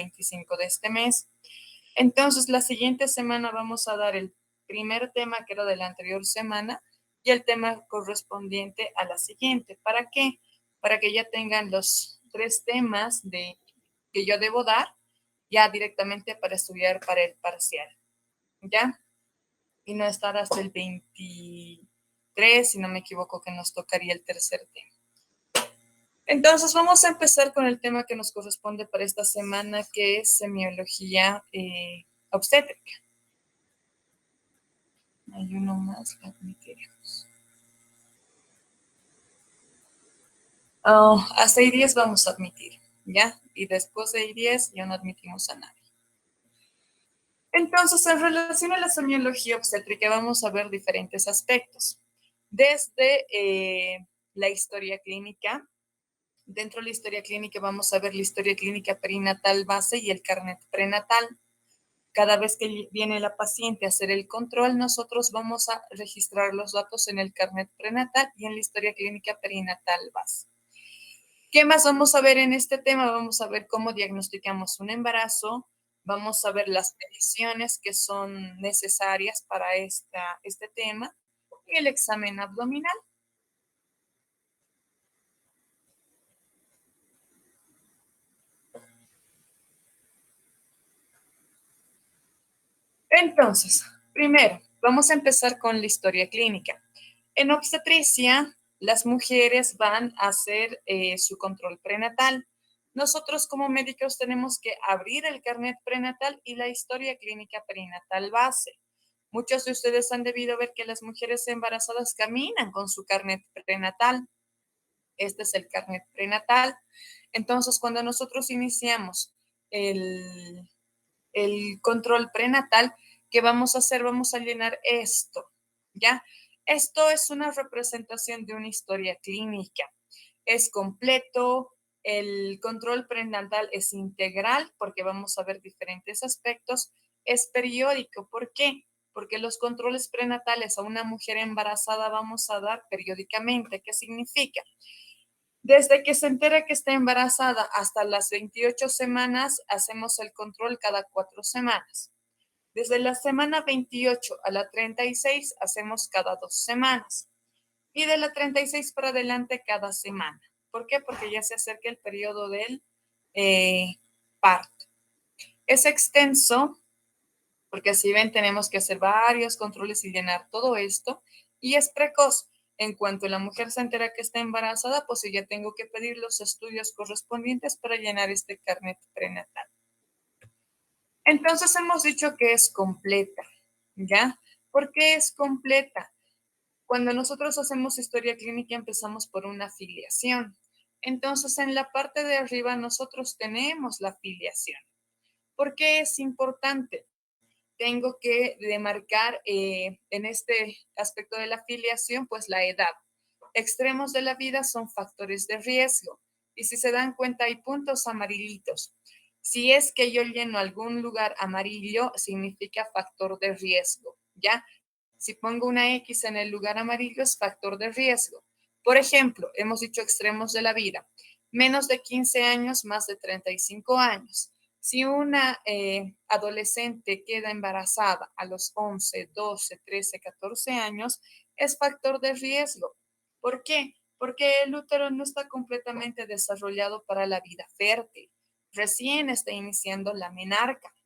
25 de este mes. Entonces, la siguiente semana vamos a dar el primer tema que era de la anterior semana y el tema correspondiente a la siguiente. ¿Para qué? Para que ya tengan los 3 temas que yo debo dar ya directamente para estudiar para el parcial. ¿Ya? Y no estar hasta el 23, si no me equivoco, que nos tocaría el tercer tema. Entonces vamos a empezar con el tema que nos corresponde para esta semana, que es semiología obstétrica. Hay uno más, lo admitiremos. Hasta I10 vamos a admitir, ¿ya? Y después de I10 ya no admitimos a nadie. Entonces, en relación a la semiología obstétrica vamos a ver diferentes aspectos. Desde la historia clínica. Dentro de la historia clínica vamos a ver la historia clínica perinatal base y el carnet prenatal. Cada vez que viene la paciente a hacer el control, nosotros vamos a registrar los datos en el carnet prenatal y en la historia clínica perinatal base. ¿Qué más vamos a ver en este tema? Vamos a ver cómo diagnosticamos un embarazo, vamos a ver las mediciones que son necesarias para este tema y el examen abdominal. Entonces, primero, vamos a empezar con la historia clínica. En obstetricia, las mujeres van a hacer su control prenatal. Nosotros como médicos tenemos que abrir el carnet prenatal y la historia clínica perinatal base. Muchos de ustedes han debido ver que las mujeres embarazadas caminan con su carnet prenatal. Este es el carnet prenatal. Entonces, cuando nosotros iniciamos el control prenatal, ¿qué vamos a hacer? Vamos a llenar esto, ¿ya? Esto es una representación de una historia clínica. Es completo, el control prenatal es integral porque vamos a ver diferentes aspectos. Es periódico, ¿por qué? Porque los controles prenatales a una mujer embarazada vamos a dar periódicamente. ¿Qué significa? Desde que se entera que está embarazada hasta las 28 semanas, hacemos el control cada 4 semanas. Desde la semana 28 a la 36, hacemos cada 2 semanas. Y de la 36 para adelante, cada semana. ¿Por qué? Porque ya se acerca el periodo del parto. Es extenso, porque si ven, tenemos que hacer varios controles y llenar todo esto. Y es precoz. En cuanto la mujer se entera que está embarazada, pues ya tengo que pedir los estudios correspondientes para llenar este carnet prenatal. Entonces hemos dicho que es completa, ¿ya? ¿Por qué es completa? Cuando nosotros hacemos historia clínica empezamos por una filiación. Entonces en la parte de arriba nosotros tenemos la filiación. ¿Por qué es importante? Tengo que demarcar en este aspecto de la filiación, pues la edad. Extremos de la vida son factores de riesgo. Y si se dan cuenta, hay puntos amarillitos. Si es que yo lleno algún lugar amarillo, significa factor de riesgo, ¿ya? Si pongo una X en el lugar amarillo, es factor de riesgo. Por ejemplo, hemos dicho extremos de la vida. Menos de 15 años, más de 35 años. Si una adolescente queda embarazada a los 11, 12, 13, 14 años, es factor de riesgo. ¿Por qué? Porque el útero no está completamente desarrollado para la vida fértil. Recién está iniciando la menarca.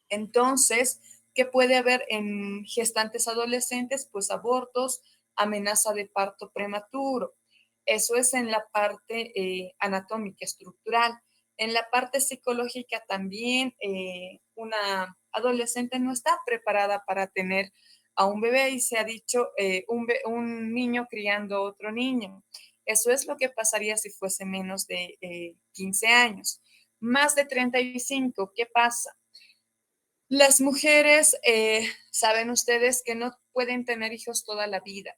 Entonces, ¿qué puede haber en gestantes adolescentes? Pues abortos, amenaza de parto prematuro. Eso es en la parte anatómica, estructural. En la parte psicológica también una adolescente no está preparada para tener a un bebé y se ha dicho un niño criando a otro niño. Eso es lo que pasaría si fuese menos de 15 años. Más de 35, ¿qué pasa? Las mujeres, saben ustedes que no pueden tener hijos toda la vida.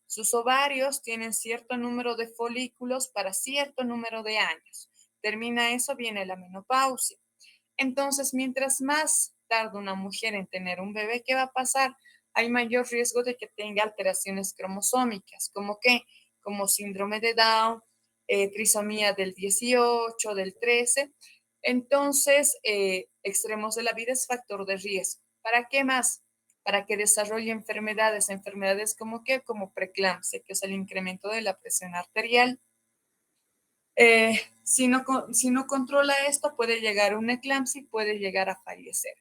Sus ovarios tienen cierto número de folículos para cierto número de años. Termina eso, viene la menopausia. Entonces, mientras más tarda una mujer en tener un bebé, ¿qué va a pasar? Hay mayor riesgo de que tenga alteraciones cromosómicas, como qué, como síndrome de Down, trisomía del 18, del 13, Entonces, extremos de la vida es factor de riesgo. ¿Para qué más? Para que desarrolle enfermedades como qué, como preeclampsia, que es el incremento de la presión arterial. Si no controla esto, puede llegar a una eclampsia y puede llegar a fallecer.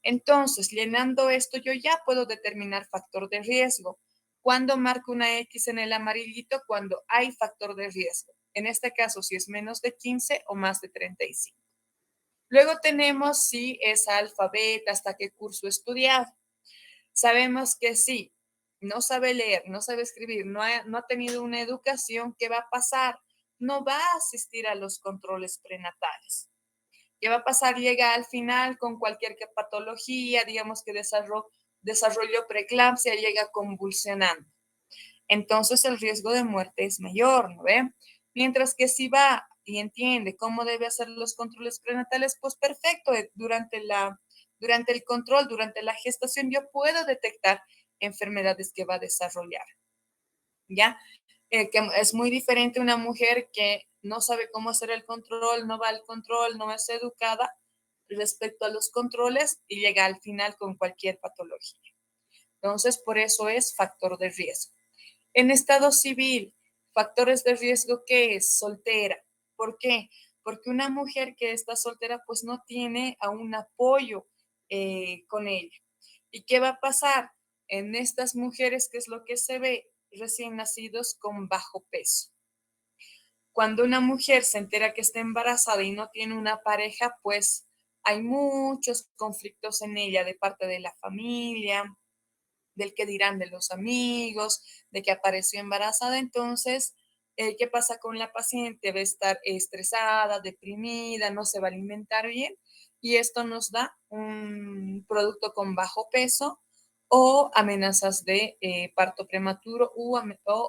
Entonces, llenando esto, yo ya puedo determinar factor de riesgo. ¿Cuándo marco una X en el amarillito? Cuando hay factor de riesgo. En este caso, si es menos de 15 o más de 35. Luego tenemos si es alfa, beta, hasta qué curso estudiar. Sabemos que sí, no sabe leer, no sabe escribir, no ha tenido una educación, ¿qué va a pasar? No va a asistir a los controles prenatales. ¿Qué va a pasar? Llega al final con cualquier patología, digamos que desarrolló preeclampsia, llega convulsionando. Entonces el riesgo de muerte es mayor, ¿no ve? Mientras que si va y entiende cómo debe hacer los controles prenatales, pues perfecto, durante el control, durante la gestación, yo puedo detectar enfermedades que va a desarrollar, ¿ya? Que es muy diferente una mujer que no sabe cómo hacer el control, no va al control, no es educada respecto a los controles y llega al final con cualquier patología. Entonces, por eso es factor de riesgo. En estado civil, factores de riesgo, ¿qué es? Soltera. ¿Por qué? Porque una mujer que está soltera pues no tiene a un apoyo con ella. ¿Y qué va a pasar? En estas mujeres, ¿qué es lo que se ve? Recién nacidos con bajo peso. Cuando una mujer se entera que está embarazada y no tiene una pareja, pues hay muchos conflictos en ella de parte de la familia, del que dirán de los amigos, de que apareció embarazada. Entonces, ¿qué pasa con la paciente? Va a estar estresada, deprimida, no se va a alimentar bien y esto nos da un producto con bajo peso o amenazas de parto prematuro o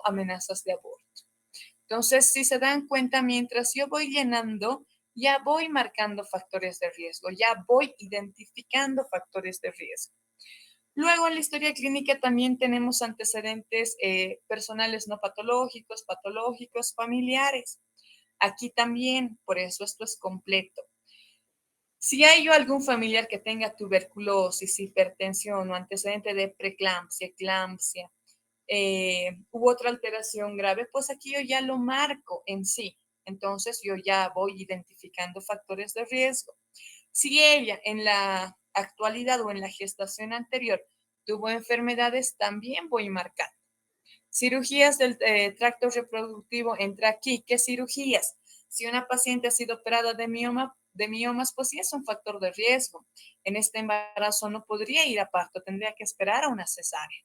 amenazas de aborto. Entonces, si se dan cuenta, mientras yo voy llenando, ya voy marcando factores de riesgo, ya voy identificando factores de riesgo. Luego, en la historia clínica también tenemos antecedentes personales no patológicos, patológicos, familiares. Aquí también, por eso esto es completo. Si hay algún familiar que tenga tuberculosis, hipertensión o antecedente de preeclampsia, eclampsia, u otra alteración grave, pues aquí yo ya lo marco en sí. Entonces yo ya voy identificando factores de riesgo. Si ella en la actualidad o en la gestación anterior tuvo enfermedades, también voy marcando. Cirugías del tracto reproductivo, entra aquí. ¿Qué cirugías? Si una paciente ha sido operada de miomas, pues sí es un factor de riesgo. En este embarazo no podría ir a parto, tendría que esperar a una cesárea.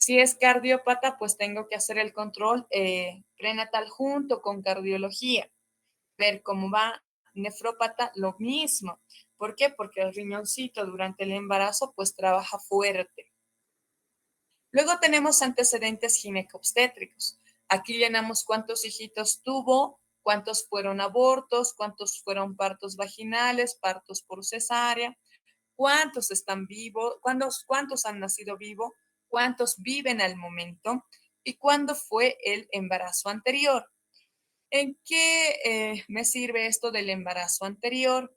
Si es cardiópata, pues tengo que hacer el control prenatal junto con cardiología, ver cómo va. Nefrópata, lo mismo. ¿Por qué? Porque el riñoncito durante el embarazo pues trabaja fuerte. Luego tenemos antecedentes ginecobstétricos. Aquí llenamos cuántos hijitos tuvo, cuántos fueron abortos, cuántos fueron partos vaginales, partos por cesárea, cuántos están vivos, cuántos han nacido vivos, cuántos viven al momento y cuándo fue el embarazo anterior. ¿En qué me sirve esto del embarazo anterior?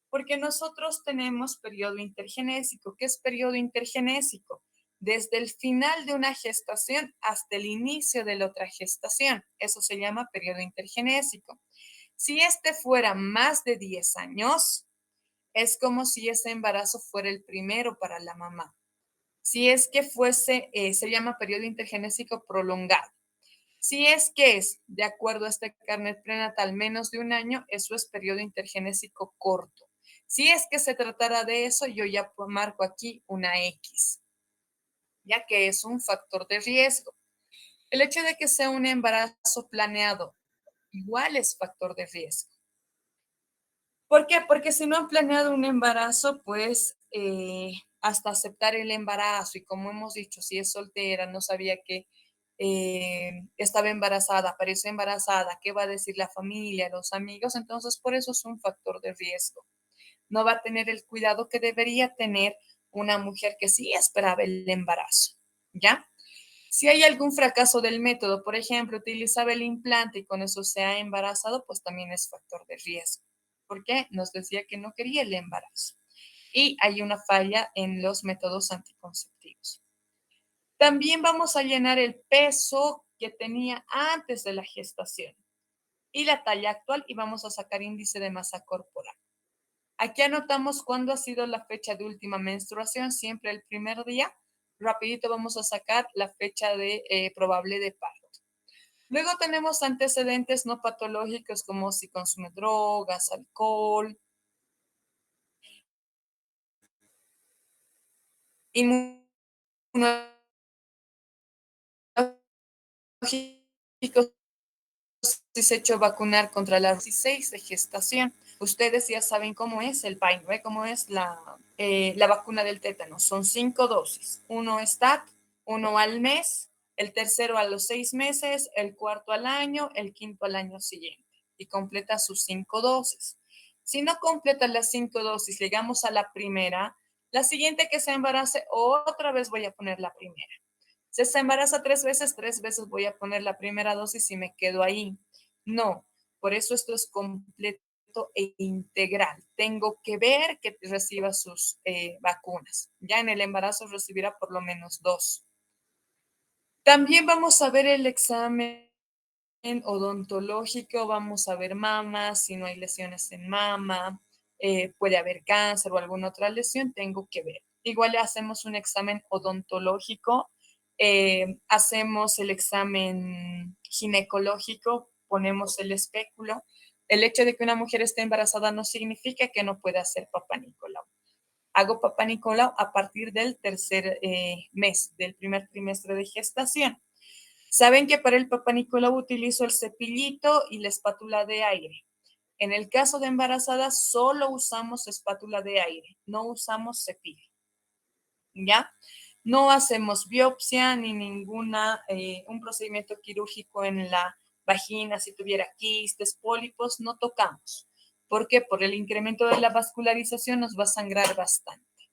Porque nosotros tenemos periodo intergenésico. ¿Qué es periodo intergenésico? Desde el final de una gestación hasta el inicio de la otra gestación. Eso se llama periodo intergenésico. Si este fuera más de 10 años, es como si ese embarazo fuera el primero para la mamá. Si es que fuese, se llama periodo intergenésico prolongado. Si es que es, de acuerdo a este carnet prenatal, menos de un año, eso es periodo intergenésico corto. Si es que se tratara de eso, yo ya marco aquí una X, ya que es un factor de riesgo. El hecho de que sea un embarazo planeado igual es factor de riesgo. ¿Por qué? Porque si no han planeado un embarazo, pues hasta aceptar el embarazo y como hemos dicho, si es soltera, no sabía que estaba embarazada, apareció embarazada, ¿qué va a decir la familia, los amigos? Entonces, por eso es un factor de riesgo. No va a tener el cuidado que debería tener una mujer que sí esperaba el embarazo, ¿ya? Si hay algún fracaso del método, por ejemplo, utilizaba el implante y con eso se ha embarazado, pues también es factor de riesgo. ¿Por qué? Nos decía que no quería el embarazo. Y hay una falla en los métodos anticonceptivos. También vamos a llenar el peso que tenía antes de la gestación y la talla actual y vamos a sacar índice de masa corporal. Aquí anotamos cuándo ha sido la fecha de última menstruación, siempre el primer día. Rapidito vamos a sacar la fecha de probable de parto. Luego tenemos antecedentes no patológicos como si consume drogas, alcohol, inmunológicos, si se ha hecho vacunar contra la 16 de gestación. Ustedes ya saben cómo es el PAI, ¿no? Cómo es la vacuna del tétano. Son 5 dosis. Uno STAT, uno al mes, el tercero a los 6 meses, el cuarto al año, el quinto al año siguiente. Y completa sus 5 dosis. Si no completa las 5 dosis, llegamos a la primera, la siguiente que se embarace, otra vez voy a poner la primera. Si se embaraza 3 veces voy a poner la primera dosis y me quedo ahí. No, por eso esto es completo e integral. Tengo que ver que reciba sus vacunas. Ya en el embarazo recibirá por lo menos 2. También vamos a ver el examen odontológico, vamos a ver mama, si no hay lesiones en mama, puede haber cáncer o alguna otra lesión, tengo que ver. Igual le hacemos un examen odontológico, hacemos el examen ginecológico, ponemos el espéculo. El hecho de que una mujer esté embarazada no significa que no pueda hacer papá Nicolau. Hago papá Nicolau a partir del tercer mes, del primer trimestre de gestación. Saben que para el papá Nicolau utilizo el cepillito y la espátula de aire. En el caso de embarazadas, solo usamos espátula de aire, no usamos cepillo. ¿Ya? No hacemos biopsia ni un procedimiento quirúrgico en la vagina, si tuviera quistes, pólipos, no tocamos. ¿Por qué? Por el incremento de la vascularización nos va a sangrar bastante.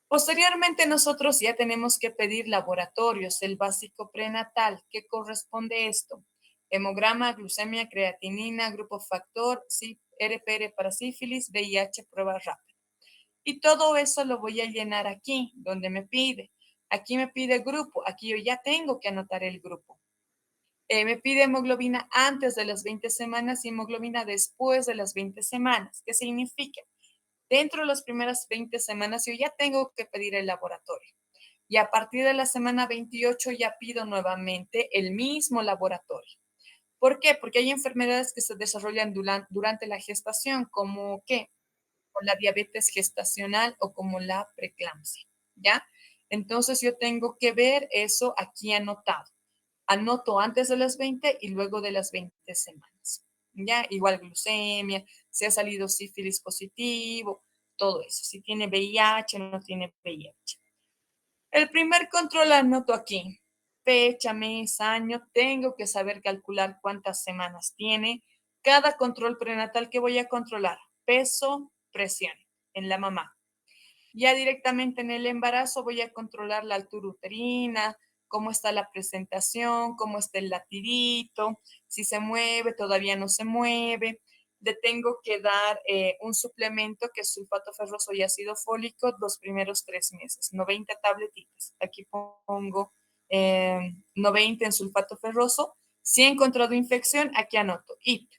Posteriormente nosotros ya tenemos que pedir laboratorios, el básico prenatal. ¿Qué corresponde esto? Hemograma, glucemia, creatinina, grupo factor, RPR para sífilis, VIH, prueba rápida. Y todo eso lo voy a llenar aquí, donde me pide. Aquí me pide grupo, aquí yo ya tengo que anotar el grupo. Me pide hemoglobina antes de las 20 semanas y hemoglobina después de las 20 semanas. ¿Qué significa? Dentro de las primeras 20 semanas yo ya tengo que pedir el laboratorio. Y a partir de la semana 28 ya pido nuevamente el mismo laboratorio. ¿Por qué? Porque hay enfermedades que se desarrollan durante la gestación, como ¿qué? Con la diabetes gestacional o como la preeclampsia, ¿ya? Entonces yo tengo que ver eso aquí anotado. Anoto antes de las 20 y luego de las 20 semanas, ¿ya? Igual glucemia, si ha salido sífilis positivo, todo eso. Si tiene VIH, no tiene VIH. El primer control anoto aquí. Fecha, mes, año. Tengo que saber calcular cuántas semanas tiene. Cada control prenatal que voy a controlar. Peso, presión en la mamá. Ya directamente en el embarazo voy a controlar la altura uterina, cómo está la presentación, cómo está el latidito, si se mueve, todavía no se mueve. Le tengo que dar un suplemento que es sulfato ferroso y ácido fólico los primeros 3 meses, 90 tabletitas. Aquí pongo 90 en sulfato ferroso. Si he encontrado infección, aquí anoto IP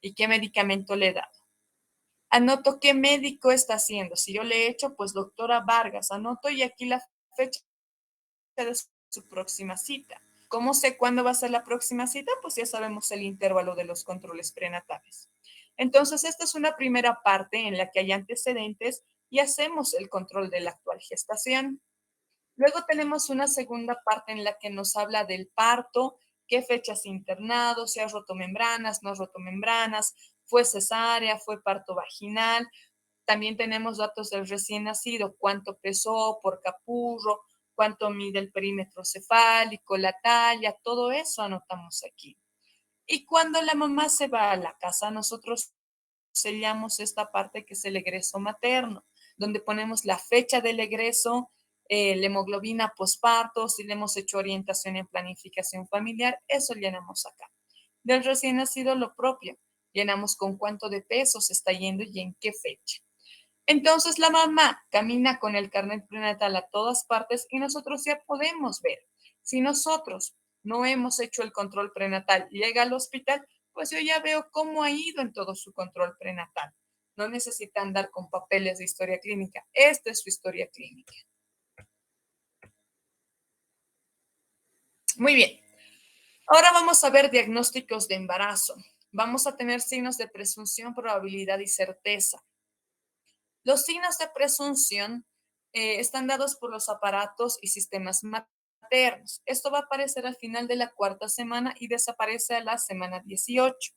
y qué medicamento le he dado. Anoto qué médico está haciendo. Si yo le he hecho, pues doctora Vargas, anoto y aquí la fecha de su próxima cita. ¿Cómo sé cuándo va a ser la próxima cita? Pues ya sabemos el intervalo de los controles prenatales. Entonces, esta es una primera parte en la que hay antecedentes y hacemos el control de la actual gestación. Luego tenemos una segunda parte en la que nos habla del parto, qué fechas internado, si ha roto membranas, no ha roto membranas, fue cesárea, fue parto vaginal. También tenemos datos del recién nacido, cuánto pesó por capurro, cuánto mide el perímetro cefálico, la talla, todo eso anotamos aquí. Y cuando la mamá se va a la casa, nosotros sellamos esta parte que es el egreso materno, donde ponemos la fecha del egreso, la hemoglobina posparto, si le hemos hecho orientación en planificación familiar, eso llenamos acá. Del recién nacido lo propio, llenamos con cuánto de peso se está yendo y en qué fecha. Entonces la mamá camina con el carnet prenatal a todas partes y nosotros ya podemos ver. Si nosotros no hemos hecho el control prenatal y llega al hospital, pues yo ya veo cómo ha ido en todo su control prenatal. No necesita andar con papeles de historia clínica. Esta es su historia clínica. Muy bien. Ahora vamos a ver diagnósticos de embarazo. Vamos a tener signos de presunción, probabilidad y certeza. Los signos de presunción están dados por los aparatos y sistemas maternos. Esto va a aparecer al final de la cuarta semana y desaparece a la semana 18.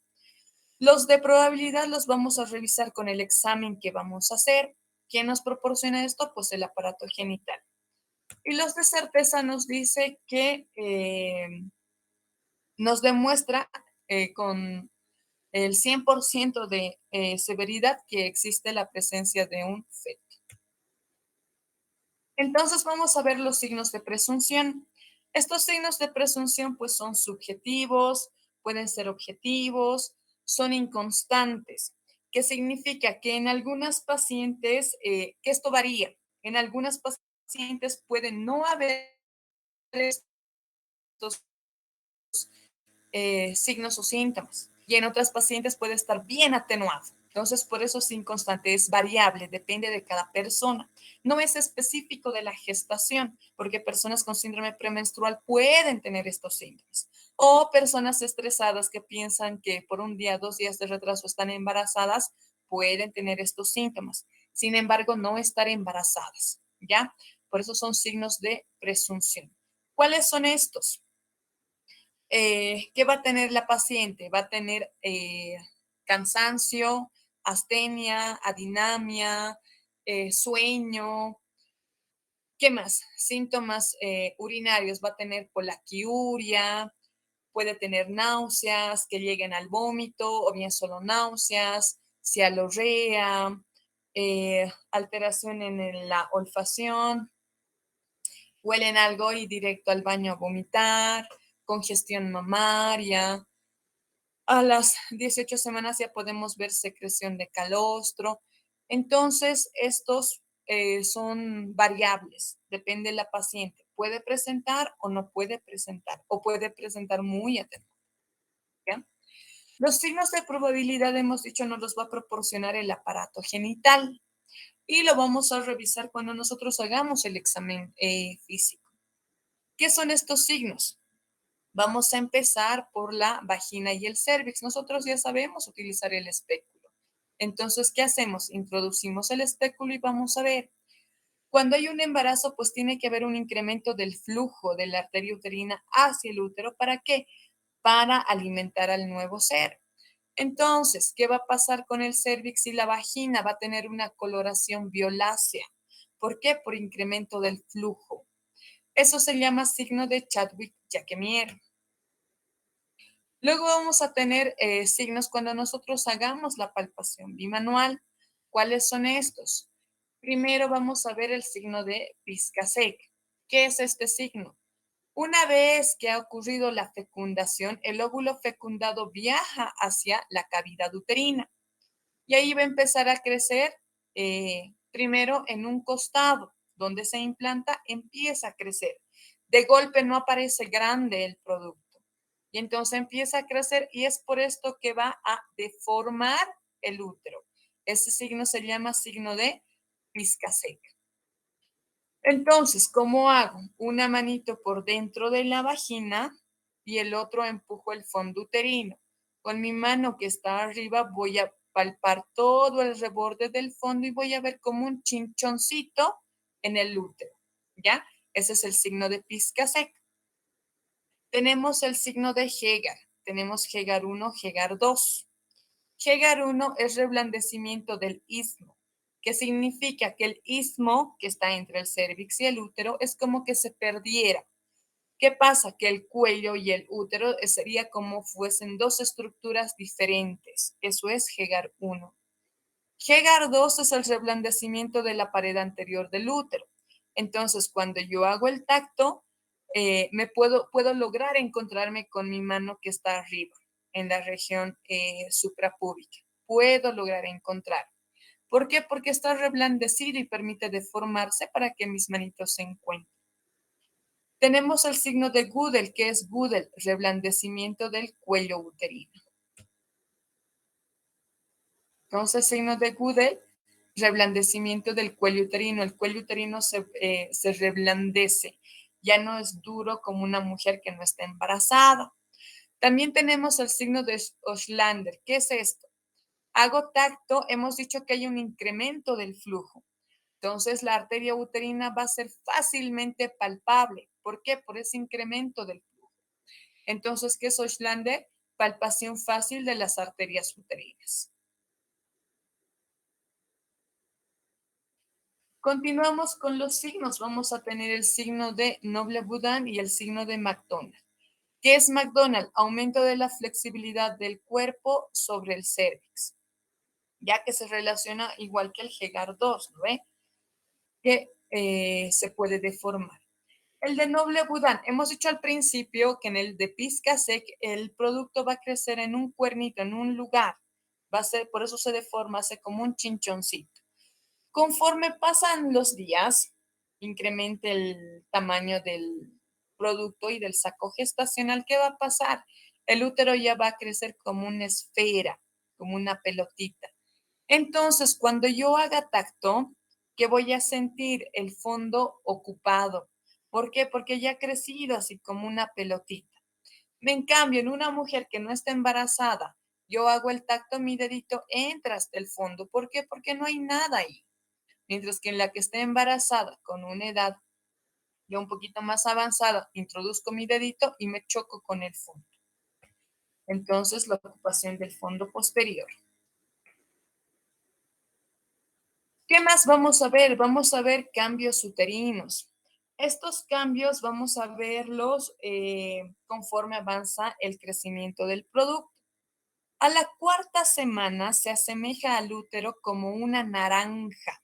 Los de probabilidad los vamos a revisar con el examen que vamos a hacer. ¿Quién nos proporciona esto? Pues el aparato genital. Y los de certeza nos dice que nos demuestra con el 100% de severidad que existe la presencia de un feto. Entonces vamos a ver los signos de presunción. Estos signos de presunción pues son subjetivos, pueden ser objetivos, son inconstantes, que significa que en algunas pacientes, que esto varía, en algunas pacientes pueden no haber estos signos o síntomas y en otras pacientes puede estar bien atenuado. Entonces, por eso es inconstante, es variable, depende de cada persona. No es específico de la gestación, porque personas con síndrome premenstrual pueden tener estos síntomas. O personas estresadas que piensan que por un día, 2 días de retraso están embarazadas, pueden tener estos síntomas. Sin embargo, no estar embarazadas, ¿ya? Por eso son signos de presunción. ¿Cuáles son estos? ¿Qué va a tener la paciente? Va a tener cansancio, astenia, adinamia, sueño. ¿Qué más? Síntomas urinarios. Va a tener polaquiuria, puede tener náuseas que lleguen al vómito o bien solo náuseas, cialorrea, alteración en la olfacción, huelen algo y directo al baño a vomitar, congestión mamaria. A las 18 semanas ya podemos ver secreción de calostro. Entonces, estos son variables, depende de la paciente. Puede presentar o no puede presentar, o puede presentar muy atenuado. ¿Ya? Los signos de probabilidad, hemos dicho, nos los va a proporcionar el aparato genital y lo vamos a revisar cuando nosotros hagamos el examen físico. ¿Qué son estos signos? Vamos a empezar por la vagina y el cérvix. Nosotros ya sabemos utilizar el espéculo. Entonces, ¿qué hacemos? Introducimos el espéculo y vamos a ver. Cuando hay un embarazo, pues tiene que haber un incremento del flujo de la arteria uterina hacia el útero. ¿Para qué? Para alimentar al nuevo ser. Entonces, ¿qué va a pasar con el cérvix y la vagina? Va a tener una coloración violácea. ¿Por qué? Por incremento del flujo. Eso se llama signo de Chadwick-Jacqueminot. Luego vamos a tener signos cuando nosotros hagamos la palpación bimanual. ¿Cuáles son estos? Primero vamos a ver el signo de Piscasek. ¿Qué es este signo? Una vez que ha ocurrido la fecundación, el óvulo fecundado viaja hacia la cavidad uterina y ahí va a empezar a crecer primero en un costado donde se implanta, empieza a crecer. De golpe no aparece grande el producto. Y entonces empieza a crecer y es por esto que va a deformar el útero. Ese signo se llama signo de pizca seca. Entonces, ¿cómo hago? Una manito por dentro de la vagina y el otro empujo el fondo uterino. Con mi mano que está arriba voy a palpar todo el reborde del fondo y voy a ver como un chinchoncito en el útero. ¿Ya? Ese es el signo de pizca seca. Tenemos el signo de Hegar. Tenemos Hegar 1, Hegar 2. Hegar 1 es reblandecimiento del istmo, que significa que el istmo que está entre el cérvix y el útero es como que se perdiera. ¿Qué pasa? Que el cuello y el útero sería como fuesen dos estructuras diferentes. Eso es Hegar 1. Hegar 2 es el reblandecimiento de la pared anterior del útero. Entonces, cuando yo hago el tacto, puedo lograr encontrarme con mi mano que está arriba. en la región suprapúbica. Puedo lograr encontrar. ¿Por qué? Porque está reblandecido y permite deformarse para que mis manitos se encuentren. Tenemos el signo de Gödel, que es Gödel, reblandecimiento del cuello uterino. Entonces, signo de Gödel, reblandecimiento del cuello uterino. El cuello uterino se reblandece, ya no es duro como una mujer que no está embarazada. También tenemos el signo de Oslander. ¿Qué es esto? Hago tacto, hemos dicho que hay un incremento del flujo. Entonces, la arteria uterina va a ser fácilmente palpable. ¿Por qué? Por ese incremento del flujo. Entonces, ¿qué es Oslander? Palpación fácil de las arterias uterinas. Continuamos con los signos. Vamos a tener el signo de Noble-Boudin y el signo de McDonald. ¿Qué es McDonald? Aumento de la flexibilidad del cuerpo sobre el cérvix, ya que se relaciona igual que el Hegar-2, ¿no ve? Que se puede deformar. El de Noble-Boudin, hemos dicho al principio que en el de Piscasec el producto va a crecer en un cuernito, en un lugar. Va a ser, por eso se deforma, hace como un chinchoncito. Conforme pasan los días, incrementa el tamaño del producto y del saco gestacional. ¿Qué va a pasar? El útero ya va a crecer como una esfera, como una pelotita. Entonces, cuando yo haga tacto, ¿qué voy a sentir? El fondo ocupado. ¿Por qué? Porque ya ha crecido así como una pelotita. En cambio, en una mujer que no está embarazada, yo hago el tacto, mi dedito entra hasta el fondo. ¿Por qué? Porque no hay nada ahí. Mientras que en la que esté embarazada con una edad ya un poquito más avanzada, introduzco mi dedito y me choco con el fondo. Entonces, la ocupación del fondo posterior. ¿Qué más vamos a ver? Vamos a ver cambios uterinos. Estos cambios vamos a verlos conforme avanza el crecimiento del producto. A la cuarta semana se asemeja al útero como una naranja.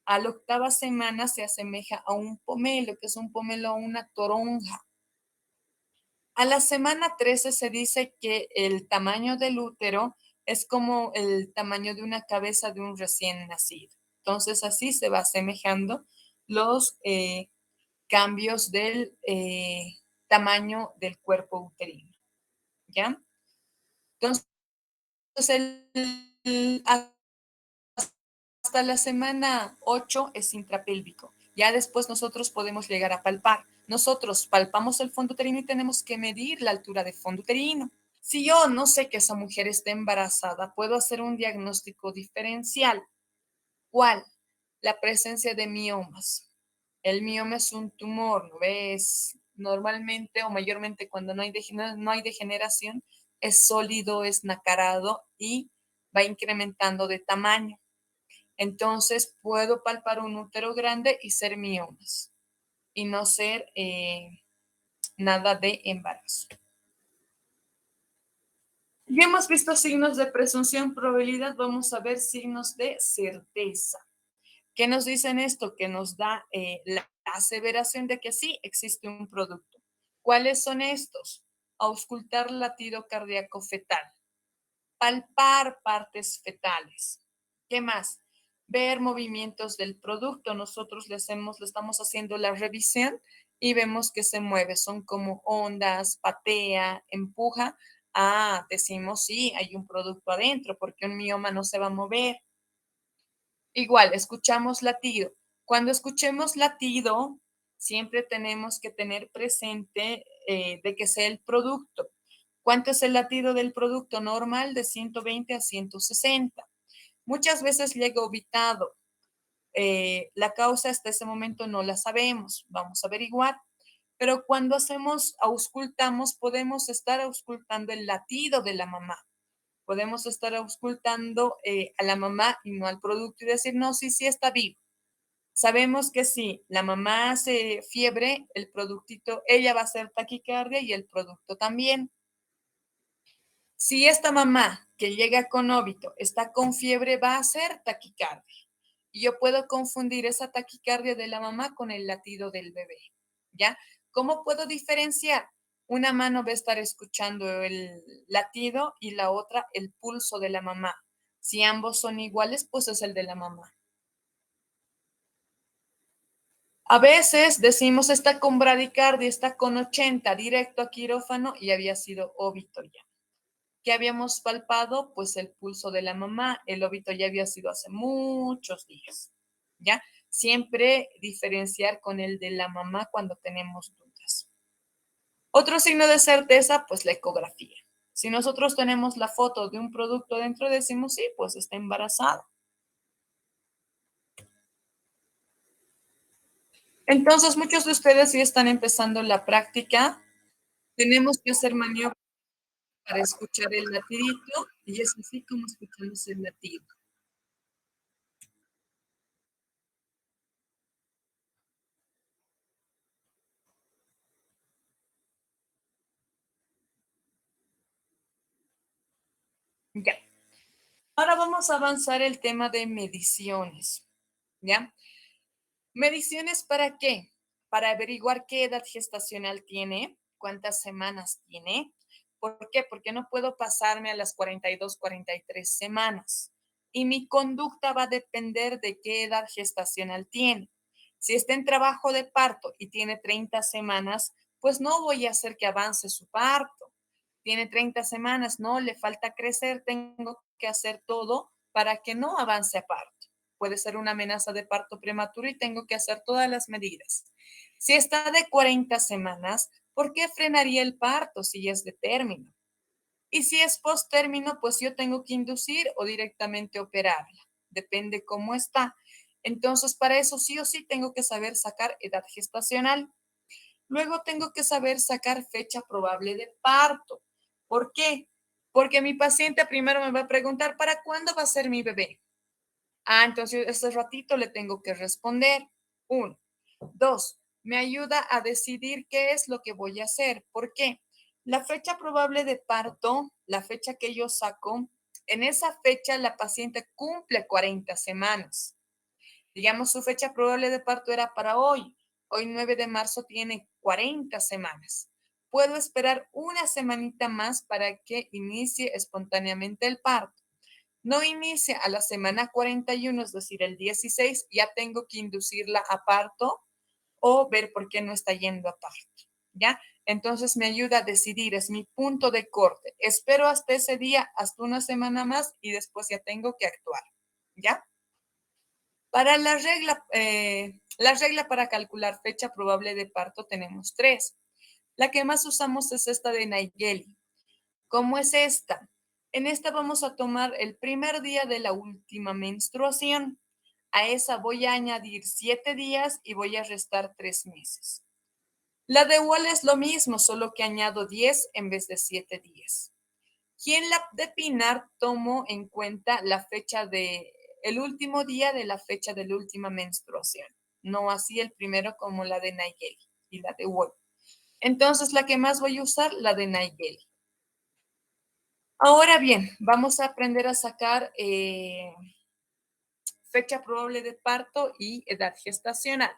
A la octava semana se asemeja a un pomelo, que es un pomelo o una toronja. A la semana 13 se dice que el tamaño del útero es como el tamaño de una cabeza de un recién nacido. Entonces así se va asemejando los cambios del tamaño del cuerpo uterino. ¿Ya? Entonces, hasta la semana 8 es intrapélvico. Ya después nosotros podemos llegar a palpar. Nosotros palpamos el fondo uterino y tenemos que medir la altura del fondo uterino. Si yo no sé que esa mujer está embarazada, puedo hacer un diagnóstico diferencial. ¿Cuál? La presencia de miomas. El mioma es un tumor, ¿no ves? Normalmente o mayormente cuando no hay degeneración, es sólido, es nacarado y va incrementando de tamaño. Entonces puedo palpar un útero grande y ser miomas y no ser nada de embarazo. Ya hemos visto signos de presunción, probabilidad, vamos a ver signos de certeza. ¿Qué nos dicen esto? Que nos da la aseveración de que sí existe un producto. ¿Cuáles son estos? Auscultar latido cardíaco fetal, palpar partes fetales. ¿Qué más? Ver movimientos del producto. Nosotros le estamos haciendo la revisión y vemos que se mueve. Son como ondas, patea, empuja. Ah, decimos sí, hay un producto adentro porque un mioma no se va a mover. Igual, escuchamos latido. Cuando escuchemos latido, siempre tenemos que tener presente de que sea el producto. ¿Cuánto es el latido del producto normal? De 120 a 160. Muchas veces llega ovitado. La causa hasta ese momento no la sabemos. Vamos a averiguar. Pero cuando auscultamos, podemos estar auscultando el latido de la mamá. Podemos estar auscultando a la mamá y no al producto y decir, no, sí, sí está vivo. Sabemos que si la mamá hace fiebre, el productito, ella va a hacer taquicardia y el producto también. Si esta mamá que llega con óbito está con fiebre, va a hacer taquicardia. Y yo puedo confundir esa taquicardia de la mamá con el latido del bebé. ¿Ya? ¿Cómo puedo diferenciar? Una mano va a estar escuchando el latido y la otra el pulso de la mamá. Si ambos son iguales, pues es el de la mamá. A veces decimos está con bradicardia, está con 80, directo a quirófano y había sido óbito ya. ¿Qué habíamos palpado? Pues el pulso de la mamá, el óbito ya había sido hace muchos días, ¿ya? Siempre diferenciar con el de la mamá cuando tenemos dudas. Otro signo de certeza, pues la ecografía. Si nosotros tenemos la foto de un producto dentro, decimos, sí, pues está embarazada. Entonces, muchos de ustedes ya están empezando la práctica. Tenemos que hacer maniobras para escuchar el latidito y es así como escuchamos el latido. Ya. Ahora vamos a avanzar el tema de mediciones. ¿Ya? ¿Mediciones para qué? Para averiguar qué edad gestacional tiene, cuántas semanas tiene. ¿Por qué? Porque no puedo pasarme a las 42, 43 semanas. Y mi conducta va a depender de qué edad gestacional tiene. Si está en trabajo de parto y tiene 30 semanas, pues no voy a hacer que avance su parto. Tiene 30 semanas, no, le falta crecer, tengo que hacer todo para que no avance a parto. Puede ser una amenaza de parto prematuro y tengo que hacer todas las medidas. Si está de 40 semanas, ¿por qué frenaría el parto si es de término? Y si es post término, pues yo tengo que inducir o directamente operarla. Depende cómo está. Entonces, para eso sí o sí tengo que saber sacar edad gestacional. Luego tengo que saber sacar fecha probable de parto. ¿Por qué? Porque mi paciente primero me va a preguntar, ¿para cuándo va a ser mi bebé? Ah, entonces ese ratito le tengo que responder. Uno. Dos, me ayuda a decidir qué es lo que voy a hacer. ¿Por qué? La fecha probable de parto, la fecha que yo saco, en esa fecha la paciente cumple 40 semanas. Digamos, su fecha probable de parto era para hoy. Hoy 9 de marzo tiene 40 semanas. Puedo esperar una semanita más para que inicie espontáneamente el parto. No inicia a la semana 41, es decir, el 16, ya tengo que inducirla a parto o ver por qué no está yendo a parto, ¿ya? Entonces me ayuda a decidir, es mi punto de corte. Espero hasta ese día, hasta una semana más y después ya tengo que actuar, ¿ya? Para la regla para calcular fecha probable de parto tenemos tres. La que más usamos es esta de Naegeli. ¿Cómo es esta? En esta vamos a tomar el primer día de la última menstruación. A esa voy a añadir 7 días y voy a restar 3 meses. La de Wall es lo mismo, solo que añado 10 en vez de 7 días. Y en la de Pinar tomo en cuenta la fecha de el último día de la fecha de la última menstruación. No así el primero como la de Naigeli y la de Wall. Entonces la que más voy a usar, la de Naigeli. Ahora bien, vamos a aprender a sacar fecha probable de parto y edad gestacional.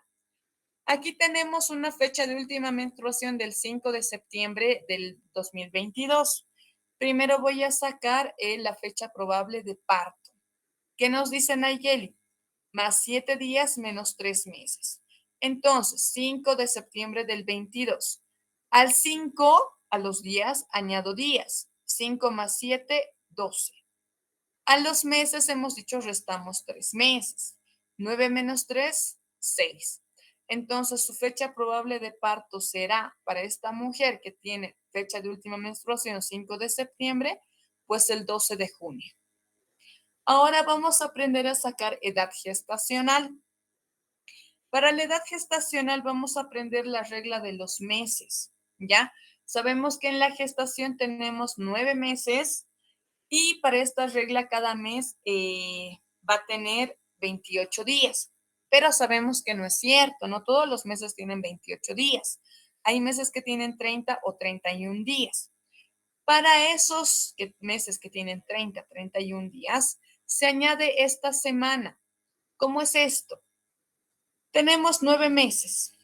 Aquí tenemos una fecha de última menstruación del 5 de septiembre del 2022. Primero voy a sacar la fecha probable de parto. ¿Qué nos dice Nayeli? Más 7 días menos 3 meses. Entonces, 5 de septiembre del 22. Al 5, a los días, añado días. 5 más 7, 12. A los meses hemos dicho restamos 3 meses. 9 menos 3, 6. Entonces su fecha probable de parto será para esta mujer que tiene fecha de última menstruación 5 de septiembre, pues el 12 de junio. Ahora vamos a aprender a sacar edad gestacional. Para la edad gestacional vamos a aprender la regla de los meses, ¿ya? Sabemos que en la gestación tenemos 9 meses y para esta regla cada mes va a tener 28 días. Pero sabemos que no es cierto, no todos los meses tienen 28 días. Hay meses que tienen 30 o 31 días. Para esos meses que tienen 30, 31 días, se añade esta semana. ¿Cómo es esto? Tenemos 9 meses.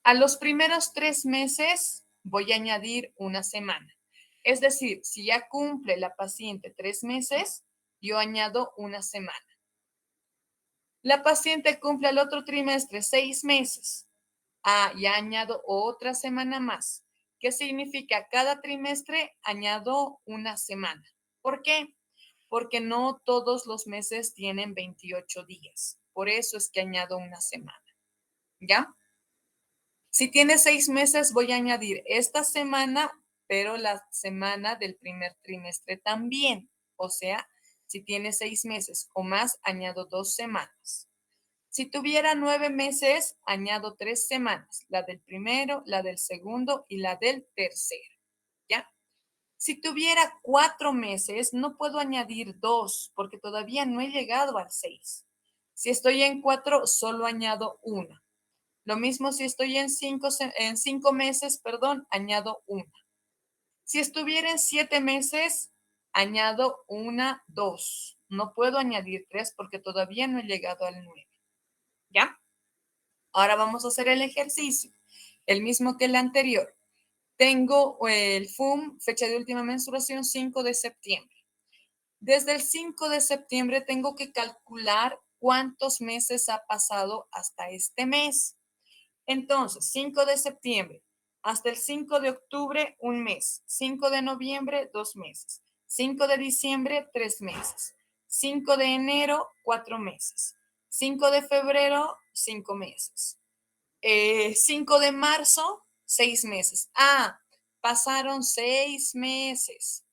A los primeros 3 meses voy a añadir una semana. Es decir, si ya cumple la paciente 3 meses, yo añado una semana. La paciente cumple al otro trimestre 6 meses. Ya añado otra semana más. ¿Qué significa? Cada trimestre añado una semana. ¿Por qué? Porque no todos los meses tienen 28 días. Por eso es que añado una semana. ¿Ya? Si tiene 6 meses, voy a añadir esta semana, pero la semana del primer trimestre también. O sea, si tiene 6 meses o más, añado 2 semanas. Si tuviera 9 meses, añado 3 semanas, la del primero, la del segundo y la del tercero, ¿ya? Si tuviera 4 meses, no puedo añadir 2 porque todavía no he llegado al 6. Si estoy en 4, solo añado 1. Lo mismo si estoy en 5 meses, añado 1. Si estuviera en 7 meses, añado 1, 2. No puedo añadir 3 porque todavía no he llegado al 9, ¿ya? Ahora vamos a hacer el ejercicio, el mismo que el anterior. Tengo el FUM, fecha de última menstruación, 5 de septiembre. Desde el 5 de septiembre tengo que calcular cuántos meses ha pasado hasta este mes. Entonces, 5 de septiembre hasta el 5 de octubre, un mes. 5 de noviembre, 2 meses. 5 de diciembre, 3 meses. 5 de enero, 4 meses. 5 de febrero, 5 meses. 5 de marzo, 6 meses. Pasaron 6 meses.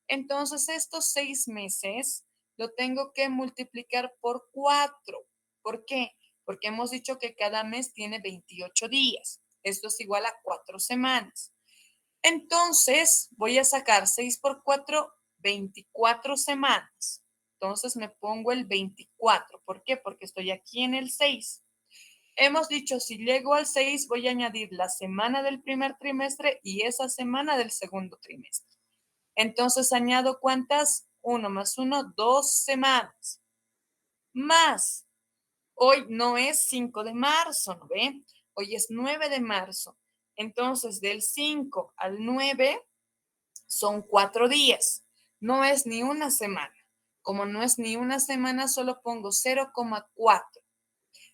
Entonces, estos 6 meses lo tengo que multiplicar por 4. ¿Por qué? Porque hemos dicho que cada mes tiene 28 días. Esto es igual a 4 semanas. Entonces, voy a sacar 6 por 4, 24 semanas. Entonces, me pongo el 24. ¿Por qué? Porque estoy aquí en el 6. Hemos dicho, si llego al 6, voy a añadir la semana del primer trimestre y esa semana del segundo trimestre. Entonces, añado ¿cuántas? 1 más 1, 2 semanas. Más, hoy no es 5 de marzo, ¿no ve? Hoy es 9 de marzo. Entonces, del 5 al 9 son 4 días. No es ni una semana. Como no es ni una semana, solo pongo 0,4.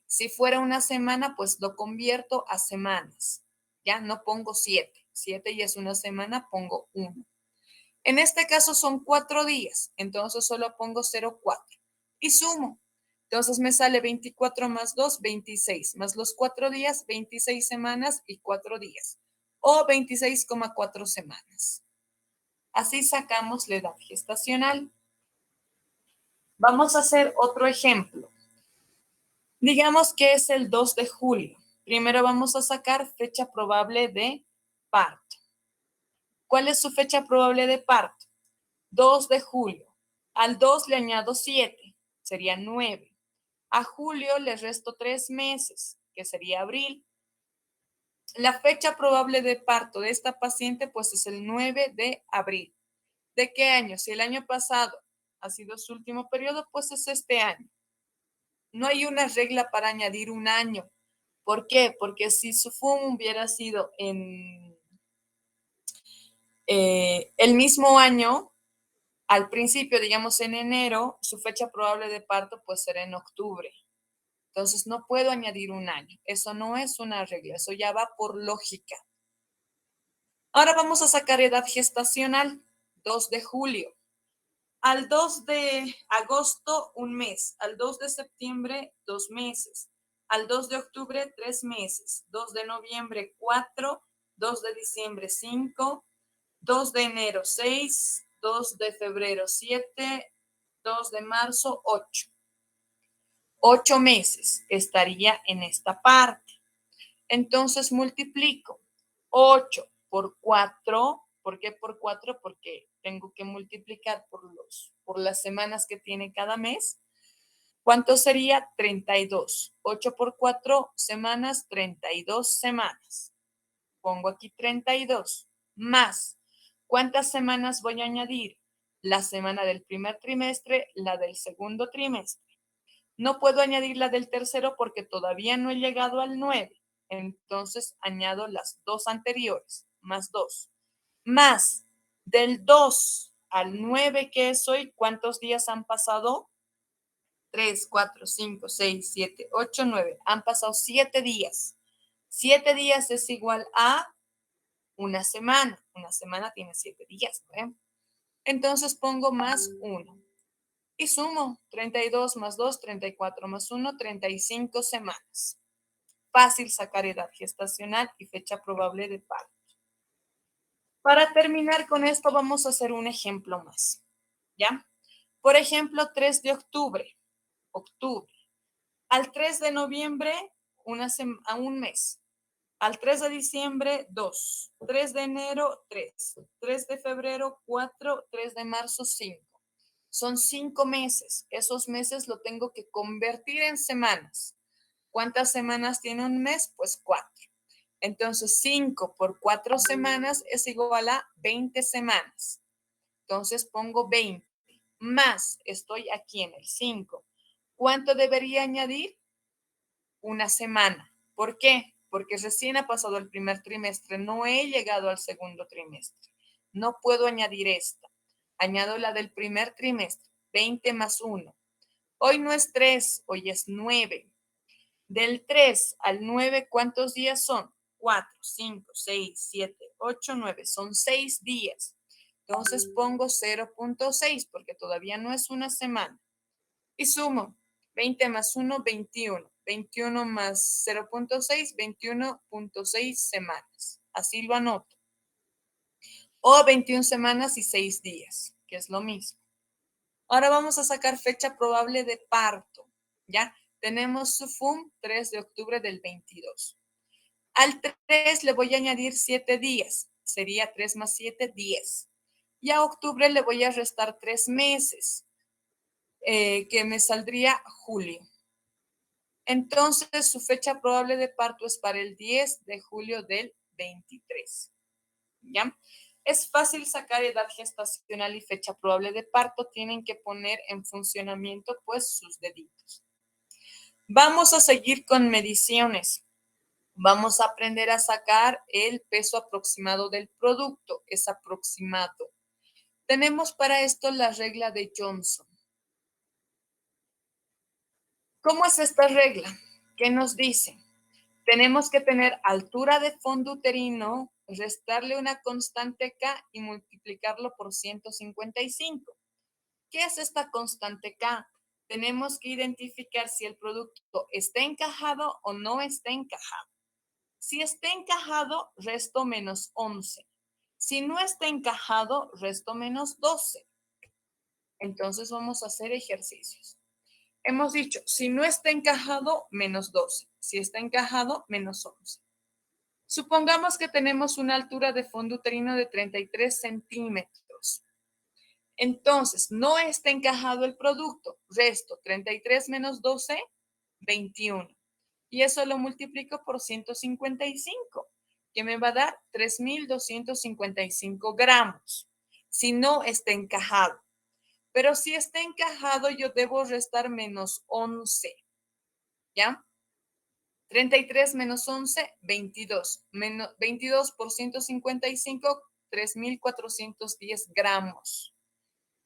Si fuera una semana, pues lo convierto a semanas. Ya no pongo 7. 7 ya es una semana, pongo 1. En este caso son 4 días, entonces solo pongo 0,4 y sumo. Entonces me sale 24 más 2, 26, más los 4 días, 26 semanas y 4 días, o 26,4 semanas. Así sacamos la edad gestacional. Vamos a hacer otro ejemplo. Digamos que es el 2 de julio. Primero vamos a sacar fecha probable de parto. ¿Cuál es su fecha probable de parto? 2 de julio. Al 2 le añado 7, sería 9. A julio le resto 3 meses, que sería abril. La fecha probable de parto de esta paciente pues es el 9 de abril. ¿De qué año? Si el año pasado ha sido su último periodo, pues es este año. No hay una regla para añadir un año. ¿Por qué? Porque si su FUM hubiera sido en el mismo año, al principio, digamos en enero, su fecha probable de parto pues será en octubre. Entonces no puedo añadir un año. Eso no es una regla, eso ya va por lógica. Ahora vamos a sacar edad gestacional, 2 de julio. Al 2 de agosto, un mes. Al 2 de septiembre, 2 meses. Al 2 de octubre, 3 meses. 2 de noviembre, 4. 2 de diciembre, 5. 2 de enero, 6. 2 de febrero, 7. 2 de marzo, 8. 8 meses estaría en esta parte. Entonces multiplico 8 por 4. ¿Por qué por 4? Porque tengo que multiplicar por las semanas que tiene cada mes. ¿Cuánto sería? 32. 8 por 4 semanas, 32 semanas. Pongo aquí 32. Más. ¿Cuántas semanas voy a añadir? La semana del primer trimestre, la del segundo trimestre. No puedo añadir la del tercero porque todavía no he llegado al 9. Entonces añado las dos anteriores, más 2. Más del 2 al 9 que es hoy, ¿cuántos días han pasado? 3, 4, 5, 6, 7, 8, 9. Han pasado 7 días. 7 días es igual a una semana. Una semana tiene 7 días, ¿no? Entonces pongo más 1. Y sumo 32 más 2, 34 más 1, 35 semanas. Fácil sacar edad gestacional y fecha probable de parto. Para terminar con esto, vamos a hacer un ejemplo más. ¿Ya? Por ejemplo, 3 de octubre. Octubre. Al 3 de noviembre, a un mes. Al 3 de diciembre, 2. 3 de enero, 3. 3 de febrero, 4. 3 de marzo, 5. Son 5 meses. Esos meses lo tengo que convertir en semanas. ¿Cuántas semanas tiene un mes? Pues 4. Entonces 5 por 4 semanas es igual a 20 semanas. Entonces pongo 20 más, estoy aquí en el 5. ¿Cuánto debería añadir? Una semana. ¿Por qué? Porque recién ha pasado el primer trimestre, no he llegado al segundo trimestre. No puedo añadir esta. Añado la del primer trimestre, 20 más 1. Hoy no es 3, hoy es 9. Del 3 al 9, ¿cuántos días son? 4, 5, 6, 7, 8, 9. Son 6 días. Entonces pongo 0.6 porque todavía no es una semana. Y sumo 20 más 1, 21. 21 más 0.6, 21.6 semanas. Así lo anoto. O 21 semanas y 6 días, que es lo mismo. Ahora vamos a sacar fecha probable de parto. ¿Ya? Tenemos su FUM 3 de octubre del 22. Al 3 le voy a añadir 7 días. Sería 3 más 7, 10. Y a octubre le voy a restar 3 meses, que me saldría julio. Entonces, su fecha probable de parto es para el 10 de julio del 23. ¿Ya? Es fácil sacar edad gestacional y fecha probable de parto. Tienen que poner en funcionamiento, pues, sus deditos. Vamos a seguir con mediciones. Vamos a aprender a sacar el peso aproximado del producto. Es aproximado. Tenemos para esto la regla de Johnson. ¿Cómo es esta regla? ¿Qué nos dice? Tenemos que tener altura de fondo uterino, restarle una constante K y multiplicarlo por 155. ¿Qué es esta constante K? Tenemos que identificar si el producto está encajado o no está encajado. Si está encajado, resto menos 11. Si no está encajado, resto menos 12. Entonces vamos a hacer ejercicios. Hemos dicho, si no está encajado, menos 12. Si está encajado, menos 11. Supongamos que tenemos una altura de fondo uterino de 33 centímetros. Entonces, no está encajado el producto. Resto 33 menos 12, 21. Y eso lo multiplico por 155, que me va a dar 3.255 gramos. Si no está encajado. Pero si está encajado, yo debo restar menos 11. ¿Ya? 33 menos 11, 22. 22 por 155, 3.410 gramos.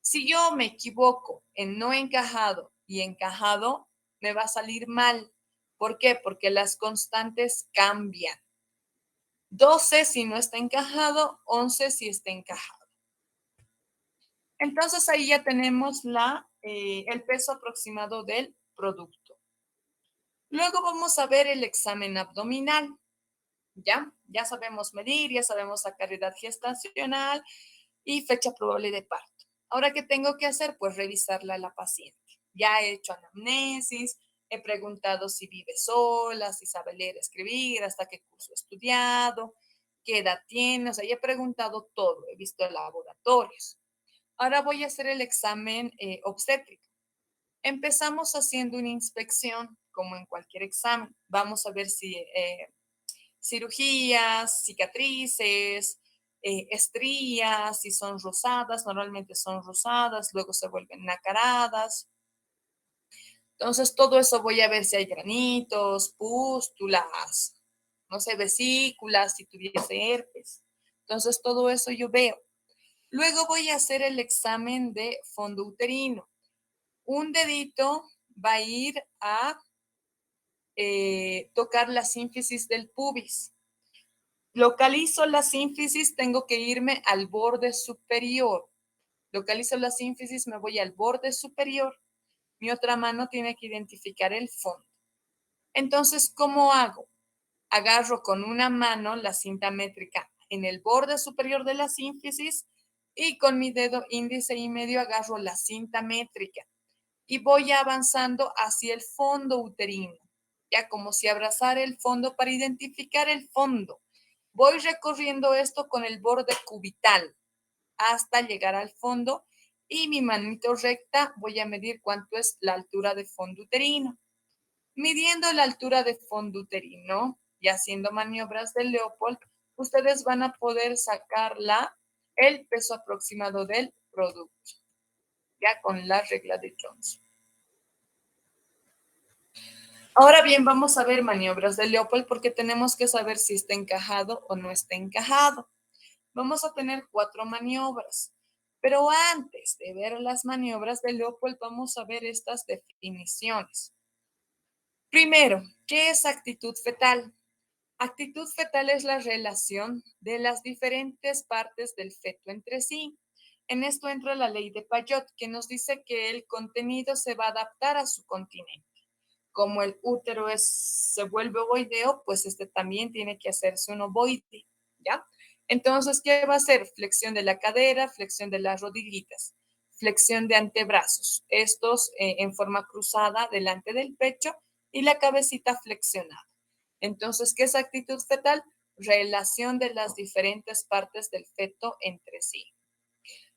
Si yo me equivoco en no encajado y encajado, me va a salir mal. ¿Por qué? Porque las constantes cambian. 12 si no está encajado, 11 si está encajado. Entonces ahí ya tenemos el peso aproximado del producto. Luego vamos a ver el examen abdominal. Ya sabemos medir, ya sabemos sacar edad gestacional y fecha probable de parto. Ahora, ¿qué tengo que hacer? Pues revisarla a la paciente. Ya he hecho anamnesis, he preguntado si vive sola, si sabe leer, escribir, hasta qué curso ha estudiado, qué edad tiene, o sea, ya he preguntado todo, he visto laboratorios. Ahora voy a hacer el examen obstétrico. Empezamos haciendo una inspección, como en cualquier examen. Vamos a ver si cirugías, cicatrices, estrías, si son rosadas, normalmente son rosadas, luego se vuelven nacaradas. Entonces, todo eso voy a ver si hay granitos, pústulas, no sé, vesículas, si tuviese herpes. Entonces, todo eso yo veo. Luego voy a hacer el examen de fondo uterino. Un dedito va a ir a tocar la sínfisis del pubis. Localizo la sínfisis, tengo que irme al borde superior. Localizo la sínfisis, me voy al borde superior. Mi otra mano tiene que identificar el fondo. Entonces, ¿cómo hago? Agarro con una mano la cinta métrica en el borde superior de la sínfisis y con mi dedo índice y medio agarro la cinta métrica y voy avanzando hacia el fondo uterino, ya como si abrazara el fondo para identificar el fondo. Voy recorriendo esto con el borde cubital hasta llegar al fondo y mi manito recta voy a medir cuánto es la altura de fondo uterino. Midiendo la altura de fondo uterino y haciendo maniobras de Leopold, ustedes van a poder sacar el peso aproximado del producto, ya con la regla de Johnson. Ahora bien, vamos a ver maniobras de Leopold porque tenemos que saber si está encajado o no está encajado. Vamos a tener 4 maniobras, pero antes de ver las maniobras de Leopold, vamos a ver estas definiciones. Primero, ¿qué es actitud fetal? Actitud fetal es la relación de las diferentes partes del feto entre sí. En esto entra la ley de Payot, que nos dice que el contenido se va a adaptar a su continente. Como el útero se vuelve ovoideo, pues este también tiene que hacerse un ovoide, ¿ya? Entonces, ¿qué va a hacer? Flexión de la cadera, flexión de las rodillitas, flexión de antebrazos, estos en forma cruzada delante del pecho y la cabecita flexionada. Entonces, ¿qué es actitud fetal? Relación de las diferentes partes del feto entre sí.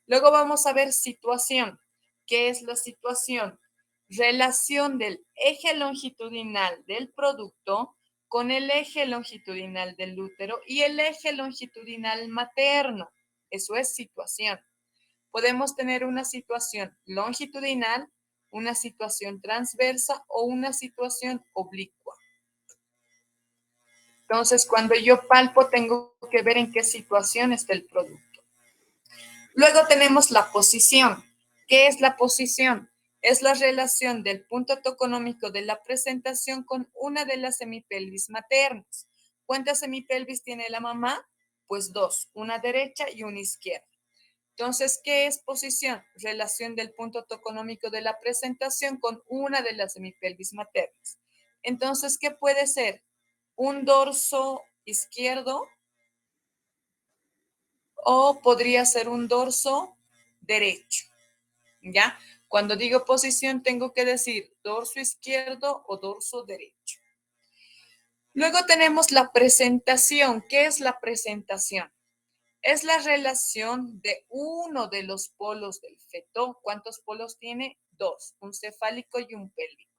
Luego vamos a ver situación. ¿Qué es la situación? Relación del eje longitudinal del producto con el eje longitudinal del útero y el eje longitudinal materno. Eso es situación. Podemos tener una situación longitudinal, una situación transversa o una situación oblicua. Entonces, cuando yo palpo, tengo que ver en qué situación está el producto. Luego tenemos la posición. ¿Qué es la posición? Es la relación del punto toconómico de la presentación con una de las semipelvis maternas. ¿Cuántas semipelvis tiene la mamá? Pues 2, una derecha y una izquierda. Entonces, ¿qué es posición? Relación del punto toconómico de la presentación con una de las semipelvis maternas. Entonces, ¿qué puede ser? Un dorso izquierdo o podría ser un dorso derecho, ¿ya? Cuando digo posición tengo que decir dorso izquierdo o dorso derecho. Luego tenemos la presentación. ¿Qué es la presentación? Es la relación de uno de los polos del feto. ¿Cuántos polos tiene? 2, un cefálico y un pélvico.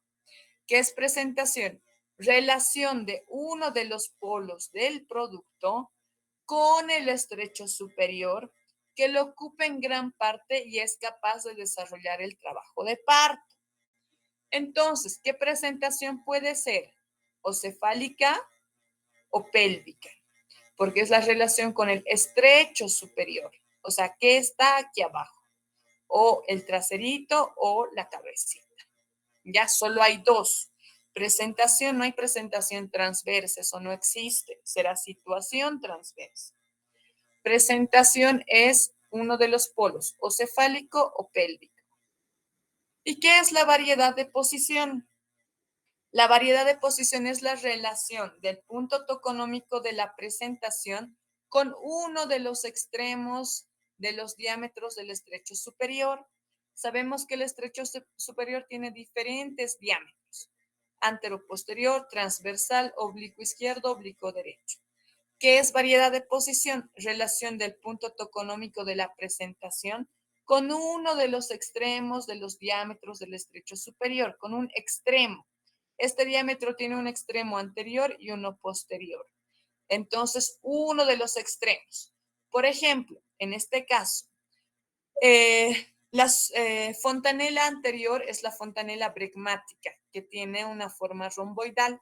¿Qué es presentación? Relación de uno de los polos del producto con el estrecho superior que lo ocupa en gran parte y es capaz de desarrollar el trabajo de parto. Entonces, ¿qué presentación puede ser? O cefálica o pélvica, porque es la relación con el estrecho superior, o sea, ¿qué está aquí abajo? O el traserito o la cabecita. Ya solo hay 2. Presentación, no hay presentación transversa, eso no existe, será situación transversa. Presentación es uno de los polos, o cefálico o pélvico. ¿Y qué es la variedad de posición? La variedad de posición es la relación del punto toconómico de la presentación con uno de los extremos de los diámetros del estrecho superior. Sabemos que el estrecho superior tiene diferentes diámetros: anteroposterior, transversal, oblicuo izquierdo, oblicuo derecho. ¿Qué es variedad de posición? Relación del punto toconómico de la presentación con uno de los extremos de los diámetros del estrecho superior, con un extremo. Este diámetro tiene un extremo anterior y uno posterior. Entonces, uno de los extremos. Por ejemplo, en este caso, la fontanela anterior es la fontanela bregmática, que tiene una forma romboidal.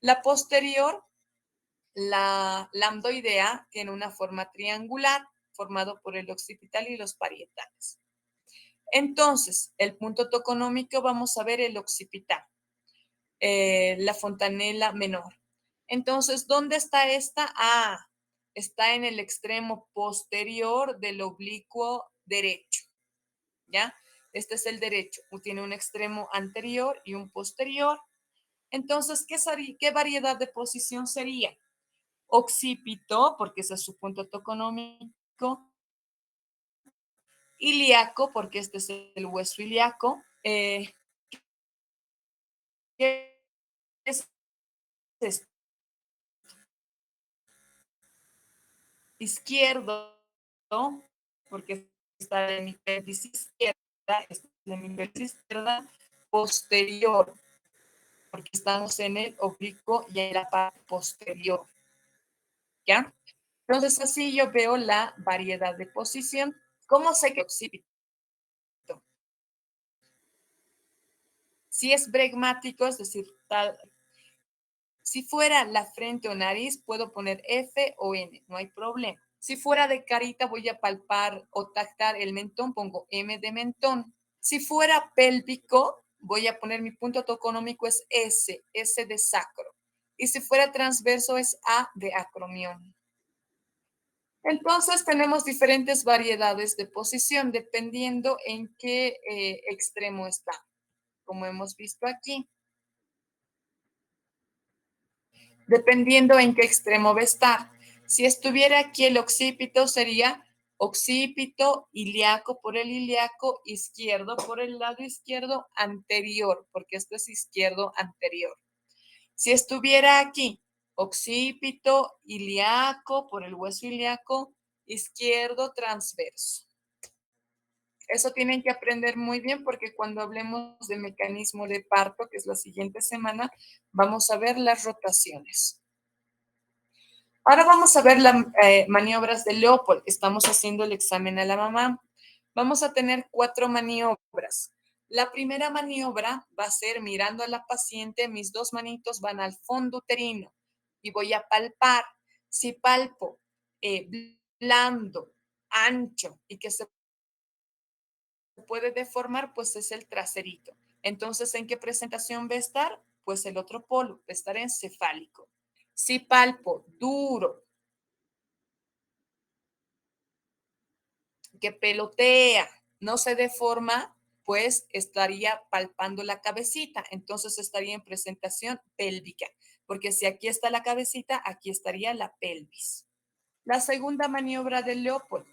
La posterior la lambdoidea tiene una forma triangular formado por el occipital y los parietales. Entonces, el punto toconómico vamos a ver el occipital, la fontanela menor. Entonces, ¿dónde está esta? Ah, está en el extremo posterior del oblicuo derecho, ¿ya? Este es el derecho, tiene un extremo anterior y un posterior. Entonces, ¿qué variedad de posición sería? Occipito, porque ese es su punto toconómico, ilíaco, porque este es el hueso ilíaco, ¿qué es esto? Izquierdo, porque está en mi pelvis izquierda, está en mi pelvis izquierda, posterior, porque estamos en el oblicuo y en la parte posterior, ¿ya? Entonces así yo veo la variedad de posición. ¿Cómo sé que occipito? Si es bregmático, es decir, tal, si fuera la frente o nariz, puedo poner F o N, no hay problema. Si fuera de carita, voy a palpar o tactar el mentón, pongo M de mentón. Si fuera pélvico, voy a poner mi punto toconómico es S, S de sacro. Y si fuera transverso es A de acromión. Entonces tenemos diferentes variedades de posición dependiendo en qué extremo está, como hemos visto aquí. Dependiendo en qué extremo va a estar. Si estuviera aquí el occipito, sería occipito ilíaco por el ilíaco, izquierdo por el lado izquierdo, anterior, porque esto es izquierdo anterior. Si estuviera aquí, occipito ilíaco por el hueso ilíaco, izquierdo transverso. Eso tienen que aprender muy bien porque cuando hablemos de mecanismo de parto, que es la siguiente semana, vamos a ver las rotaciones. Ahora vamos a ver las maniobras de Leopold. Estamos haciendo el examen a la mamá. Vamos a tener 4 maniobras. La primera maniobra va a ser mirando a la paciente, mis 2 manitos van al fondo uterino y voy a palpar. Si palpo blando, ancho y que se puede deformar, pues es el traserito. Entonces, ¿en qué presentación va a estar? Pues el otro polo, va a estar encefálico. Si palpo duro, que pelotea, no se deforma, pues estaría palpando la cabecita, entonces estaría en presentación pélvica, porque si aquí está la cabecita, aquí estaría la pelvis. La segunda maniobra del Leopold,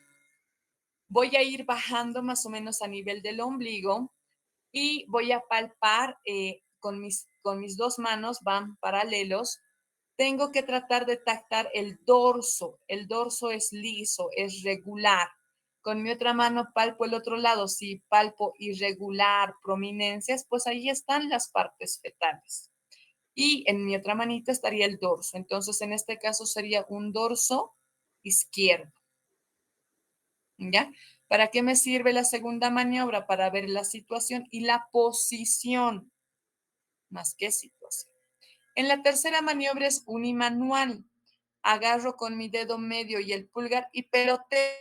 voy a ir bajando más o menos a nivel del ombligo y voy a palpar con mis 2 manos, van paralelos. Tengo que tratar de tactar el dorso. El dorso es liso, es regular. Con mi otra mano palpo el otro lado. Si palpo irregular, prominencias, pues ahí están las partes fetales. Y en mi otra manita estaría el dorso. Entonces, en este caso sería un dorso izquierdo. ¿Ya? ¿Para qué me sirve la segunda maniobra? Para ver la situación y la posición, más que situación. En la tercera maniobra es unimanual. Agarro con mi dedo medio y el pulgar y peloteo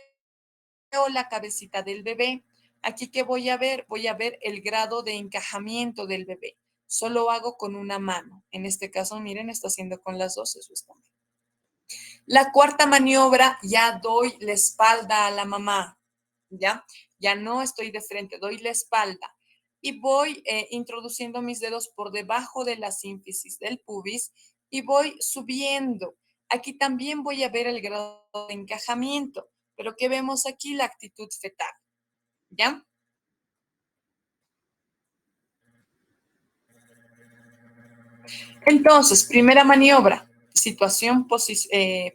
la cabecita del bebé. Aquí, ¿qué voy a ver? Voy a ver el grado de encajamiento del bebé. Solo hago con una mano. En este caso, miren, está haciendo con las dos, eso está bien. La cuarta maniobra, ya doy la espalda a la mamá, ¿ya? Ya no estoy de frente, doy la espalda y voy introduciendo mis dedos por debajo de la sínfisis del pubis y voy subiendo. Aquí también voy a ver el grado de encajamiento, pero ¿qué vemos aquí? La actitud fetal, ¿ya? Entonces, primera maniobra, situación,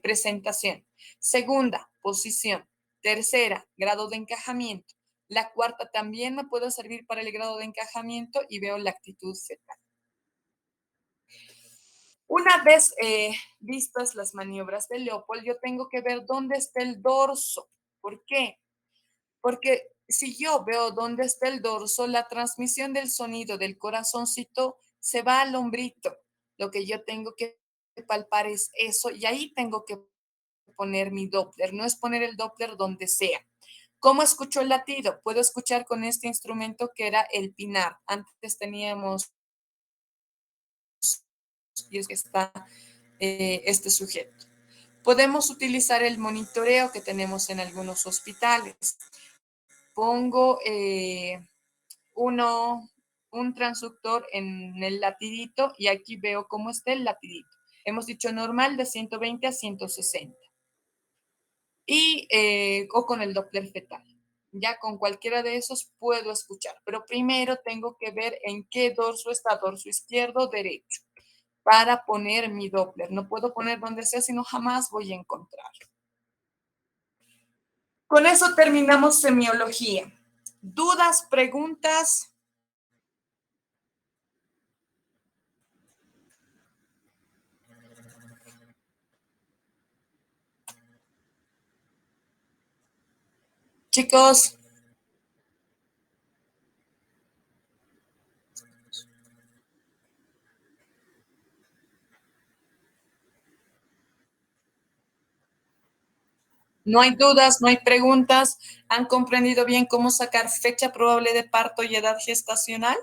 presentación. Segunda, posición. Tercera, grado de encajamiento. La cuarta también me puede servir para el grado de encajamiento y veo la actitud fetal. Una vez vistas las maniobras de Leopold, yo tengo que ver dónde está el dorso. ¿Por qué? Porque si yo veo dónde está el dorso, la transmisión del sonido del corazoncito se va al hombrito. Lo que yo tengo que palpar es eso y ahí tengo que poner mi Doppler, no es poner el Doppler donde sea. ¿Cómo escucho el latido? Puedo escuchar con este instrumento que era el pinar. Antes teníamos, y es que está este sujeto. Podemos utilizar el monitoreo que tenemos en algunos hospitales. Pongo un transductor en el latidito y aquí veo cómo está el latidito. Hemos dicho normal de 120 a 160. O con el Doppler fetal. Ya con cualquiera de esos puedo escuchar, pero primero tengo que ver en qué dorso está, dorso izquierdo o derecho, para poner mi Doppler. No puedo poner donde sea, sino jamás voy a encontrar. Con eso terminamos semiología. ¿Dudas, preguntas? Chicos, no hay dudas, no hay preguntas. ¿Han comprendido bien cómo sacar fecha probable de parto y edad gestacional?